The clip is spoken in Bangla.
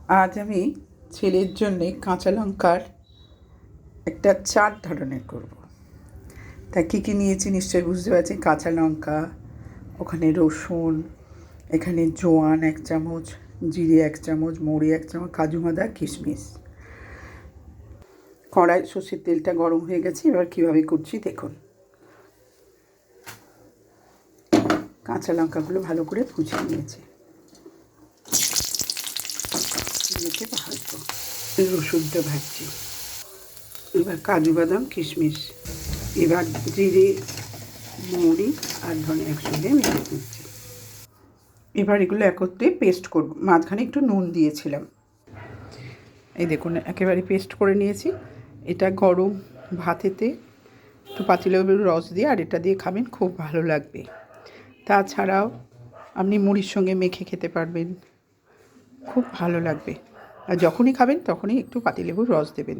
আজ আমি ছেলের জন্যে কাঁচা লঙ্কার একটা চাট ধরনের করব। তা কী কী নিয়েছি নিশ্চয়ই বুঝতে পারছি। কাঁচা লঙ্কা, ওখানে রসুন, এখানে জোয়ান 1 চামচ, জিরে 1 চামচ, মৌরি 1 চামচ, কাজু বাদাম, কিশমিশ। কড়াই সর্ষের তেলটা গরম হয়ে গেছে। এবার কীভাবে করছি দেখুন। কাঁচা লঙ্কাগুলো ভালো করে ভুজে নিয়েছি, এগুলোকে ভাজবো। রসুনটা ভাজছি, এবার কাজু বাদাম কিশমিশ, এবার জিরে মৌরি আর ধনে একসঙ্গে মেখে দিচ্ছি। এবার এগুলো একত্রে পেস্ট করব। মাঝখানে একটু নুন দিয়েছিলাম। এই দেখুন একেবারে পেস্ট করে নিয়েছি। এটা গরম ভাতেতে একটু পাতিলেবুর রস দিয়ে আর এটা দিয়ে খাবেন, খুব ভালো লাগবে। তাছাড়াও আপনি মুড়ির সঙ্গে মেখে খেতে পারবেন, খুব ভালো লাগবে। আর যখনই খাবেন তখনই একটু পাতিলেবুর রস দেবেন।